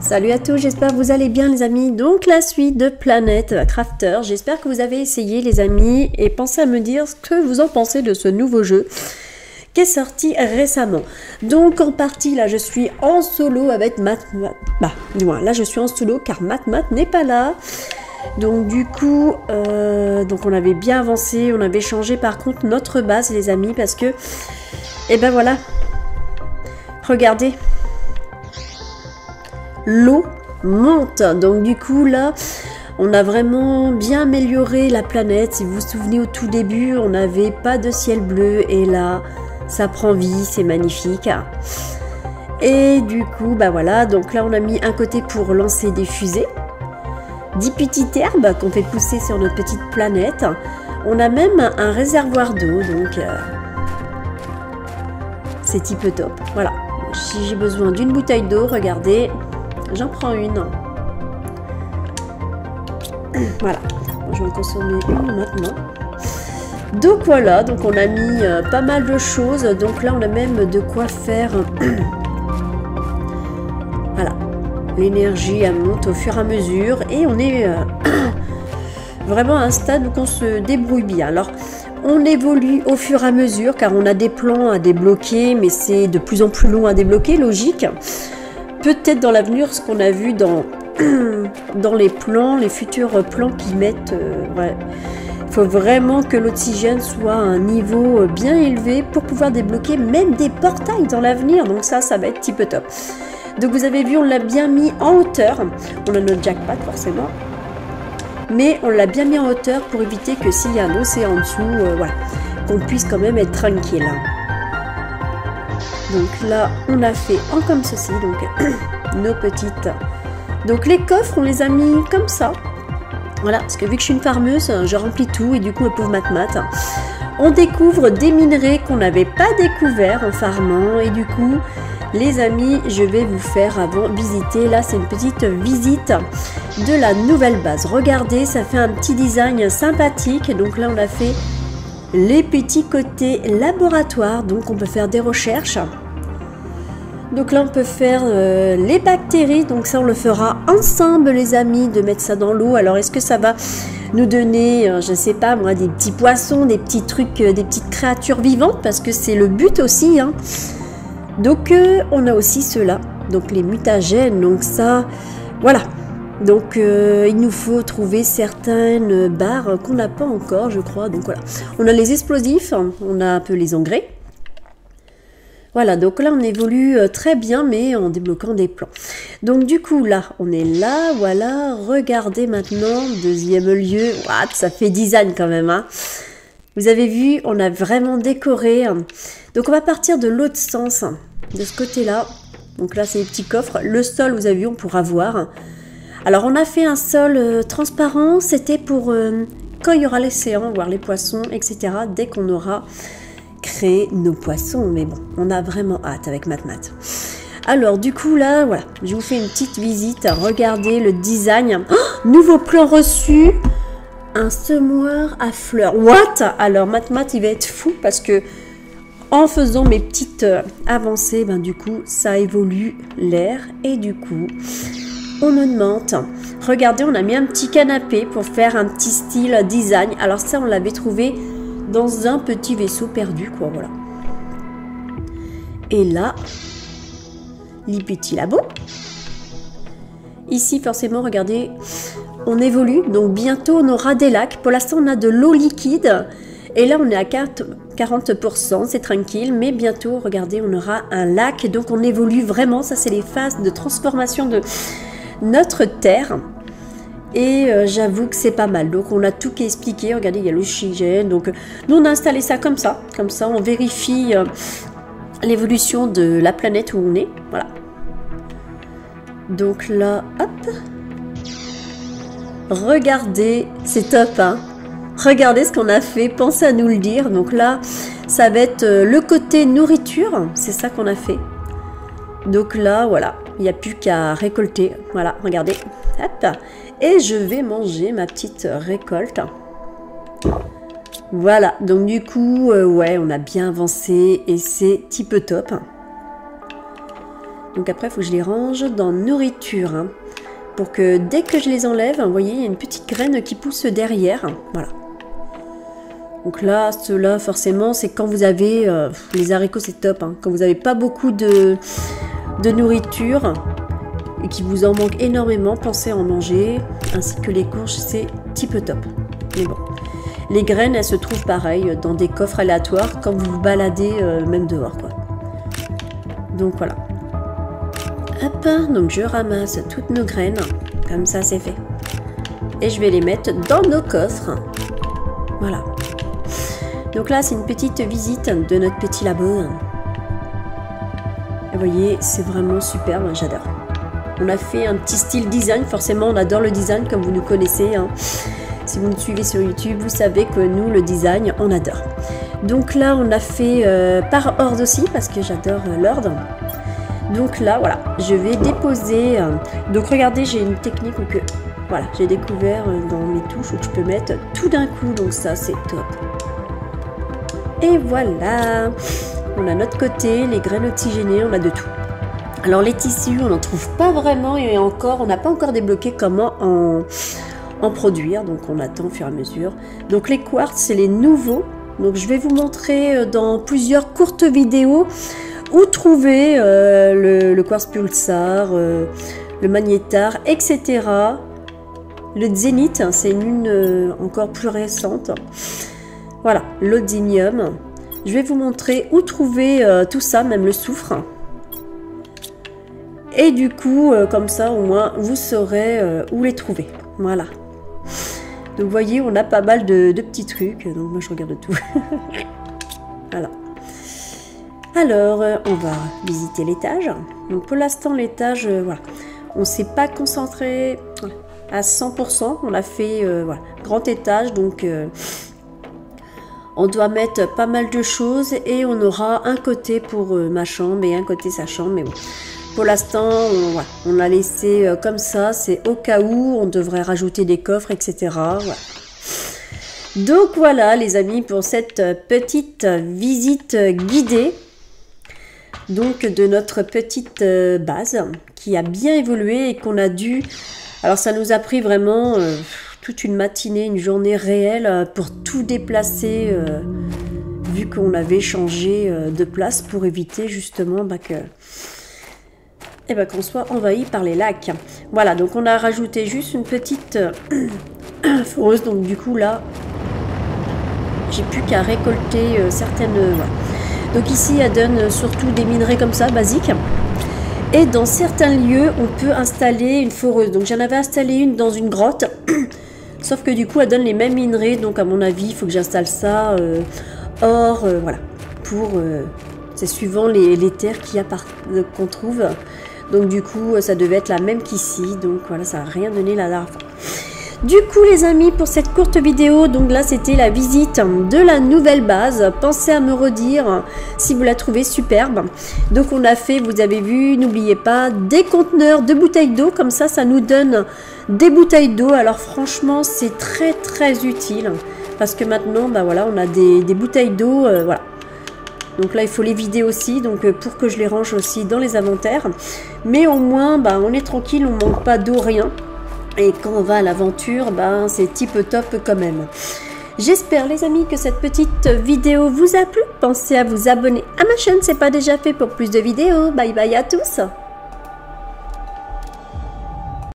Salut à tous, j'espère que vous allez bien les amis. Donc la suite de Planet Crafter, j'espère que vous avez essayé les amis et pensez à me dire ce que vous en pensez de ce nouveau jeu qui est sorti récemment. Donc en partie là je suis en solo avec du moins là je suis en solo car Mat n'est pas là. Donc du coup, donc on avait bien avancé, on avait changé par contre notre base les amis parce que, et ben voilà, regardez, l'eau monte. Donc du coup là, on a vraiment bien amélioré la planète. Si vous vous souvenez au tout début, on n'avait pas de ciel bleu et là, ça prend vie, c'est magnifique. Et du coup, bah voilà, donc là on a mis un côté pour lancer des fusées. 10 petites herbes qu'on fait pousser sur notre petite planète. On a même un réservoir d'eau, donc c'est type top. Voilà, si j'ai besoin d'une bouteille d'eau, regardez, j'en prends une. Voilà, je vais en consommer une maintenant. Donc voilà, donc on a mis pas mal de choses. Donc là, on a même de quoi faire. Voilà. L'énergie elle monte au fur et à mesure et on est vraiment à un stade où on se débrouille bien. Alors on évolue au fur et à mesure car on a des plans à débloquer mais c'est de plus en plus long à débloquer, logique. Peut-être dans l'avenir ce qu'on a vu dans, dans les plans, les futurs plans qui mettent... ouais. Il faut vraiment que l'oxygène soit à un niveau bien élevé pour pouvoir débloquer même des portails dans l'avenir. Donc ça va être type top. Donc vous avez vu, on l'a bien mis en hauteur. On a notre jackpot forcément. Mais on l'a bien mis en hauteur pour éviter que s'il y a un océan en dessous, voilà, qu'on puisse quand même être tranquille. Donc là, on a fait en comme ceci. Donc nos petites... Donc les coffres, on les a mis comme ça. Voilà, parce que vu que je suis une farmeuse, je remplis tout et du coup, le pauvre Mat, on découvre des minerais qu'on n'avait pas découvert en farmant et du coup... Les amis, je vais vous faire avant visiter, là c'est une petite visite de la nouvelle base. Regardez, ça fait un petit design sympathique. Donc là on a fait les petits côtés laboratoire, donc on peut faire des recherches. Donc là on peut faire les bactéries, donc ça on le fera ensemble les amis, de mettre ça dans l'eau. Alors est-ce que ça va nous donner, je sais pas moi, des petits poissons, des petits trucs, des petites créatures vivantes, parce que c'est le but aussi, hein. Donc on a aussi ceux-là, donc les mutagènes, donc ça, voilà. Donc il nous faut trouver certaines barres qu'on n'a pas encore, je crois. Donc voilà, on a les explosifs, on a un peu les engrais. Voilà, donc là on évolue très bien, mais en débloquant des plans. Donc du coup là, on est là, voilà. Regardez maintenant, deuxième lieu, what, ça fait design quand même, hein. Vous avez vu, on a vraiment décoré. Donc on va partir de l'autre sens, de ce côté-là. Donc là, c'est les petits coffres. Le sol, vous avez vu, on pourra voir. Alors on a fait un sol transparent. C'était pour quand il y aura l'océan, voir les poissons, etc. Dès qu'on aura créé nos poissons. Mais bon, on a vraiment hâte avec Mat. Alors du coup là, voilà, je vous fais une petite visite. Regardez le design. Oh, nouveau plan reçu. Un semoir à fleurs. What? Alors Mat il va être fou parce que en faisant mes petites avancées, ben du coup ça évolue l'air et du coup on augmente. Regardez, on a mis un petit canapé pour faire un petit style design. Alors ça on l'avait trouvé dans un petit vaisseau perdu quoi, voilà. Et là les petits labos. Ici forcément regardez, on évolue, donc bientôt on aura des lacs. Pour l'instant on a de l'eau liquide et là on est à 40%, c'est tranquille, mais bientôt regardez on aura un lac, donc on évolue vraiment. Ça c'est les phases de transformation de notre terre et j'avoue que c'est pas mal. Donc on a tout qui est expliqué, regardez il y a l'oxygène, donc nous on a installé ça comme ça on vérifie l'évolution de la planète où on est, voilà. Donc là, hop. Regardez, c'est top, hein. Regardez ce qu'on a fait, pensez à nous le dire. Donc là, ça va être le côté nourriture, c'est ça qu'on a fait. Donc là, voilà, il n'y a plus qu'à récolter. Voilà, regardez, hop. Et je vais manger ma petite récolte. Voilà, donc du coup, ouais, on a bien avancé et c'est type top. Donc après, il faut que je les range dans nourriture. Hein, pour que dès que je les enlève, vous voyez, il y a une petite graine qui pousse derrière. Voilà. Donc là, ceux-là, forcément, c'est quand vous avez... les haricots, c'est top. Hein, quand vous n'avez pas beaucoup de nourriture et qu'il vous en manque énormément, pensez à en manger. Ainsi que les courges, c'est type top. Mais bon. Les graines, elles se trouvent pareil dans des coffres aléatoires quand vous vous baladez même dehors, quoi. Donc voilà. Hop, donc je ramasse toutes nos graines. Comme ça, c'est fait. Et je vais les mettre dans nos coffres. Voilà. Donc là, c'est une petite visite de notre petit labo. Et vous voyez, c'est vraiment superbe, j'adore. On a fait un petit style design, forcément on adore le design comme vous nous connaissez. Hein. Si vous nous suivez sur YouTube, vous savez que nous, le design, on adore. Donc là, on a fait par ordre aussi, parce que j'adore l'ordre. Donc là, voilà, je vais déposer... donc regardez, j'ai une technique où que... Voilà, j'ai découvert dans mes touches où je peux mettre tout d'un coup, donc ça, c'est top. Et voilà, on a notre côté, les graines oxygénées, on a de tout. Alors les tissus, on n'en trouve pas vraiment et encore, on n'a pas encore débloqué comment en produire, donc on attend au fur et à mesure. Donc les quartz, c'est les nouveaux, donc je vais vous montrer dans plusieurs courtes vidéos où trouver le quartz pulsar, le magnétar, etc. Le zénith, c'est une encore plus récente. Voilà, l'odymium. Je vais vous montrer où trouver tout ça, même le soufre. Et du coup, comme ça, au moins, vous saurez où les trouver. Voilà. Donc, vous voyez, on a pas mal de petits trucs. Donc, moi, je regarde tout. Voilà. Alors, on va visiter l'étage. Donc, pour l'instant, l'étage, voilà. On ne s'est pas concentré à 100%. On a fait, voilà, grand étage. Donc, on doit mettre pas mal de choses. Et on aura un côté pour ma chambre et un côté sa chambre. Mais bon. Pour l'instant, on l'a laissé comme ça, c'est au cas où on devrait rajouter des coffres, etc. Voilà. Donc voilà les amis pour cette petite visite guidée donc de notre petite base qui a bien évolué et qu'on a dû... Alors ça nous a pris vraiment toute une matinée, une journée réelle pour tout déplacer vu qu'on avait changé de place pour éviter justement que... Et ben qu'on soit envahi par les lacs. Voilà, donc on a rajouté juste une petite foreuse. Donc du coup là, j'ai plus qu'à récolter certaines... Voilà. Donc ici, elle donne surtout des minerais comme ça, basiques. Et dans certains lieux, on peut installer une foreuse. Donc j'en avais installé une dans une grotte. Sauf que du coup, elle donne les mêmes minerais. Donc à mon avis, il faut que j'installe ça or, voilà. Pour... c'est suivant les terres qu'on trouve. Donc du coup, ça devait être la même qu'ici. Donc voilà, ça n'a rien donné la dernière fois. Du coup, les amis, pour cette courte vidéo, donc là, c'était la visite de la nouvelle base. Pensez à me redire si vous la trouvez superbe. Donc on a fait, vous avez vu, n'oubliez pas, des conteneurs de bouteilles d'eau. Comme ça, ça nous donne des bouteilles d'eau. Alors franchement, c'est très très utile. Parce que maintenant, bah voilà, on a des bouteilles d'eau, voilà. Donc là, il faut les vider aussi, donc pour que je les range aussi dans les inventaires. Mais au moins, bah, on est tranquille, on ne manque pas d'eau, rien. Et quand on va à l'aventure, bah, c'est type top quand même. J'espère, les amis, que cette petite vidéo vous a plu. Pensez à vous abonner à ma chaîne, si ce n'est pas déjà fait pour plus de vidéos. Bye bye à tous.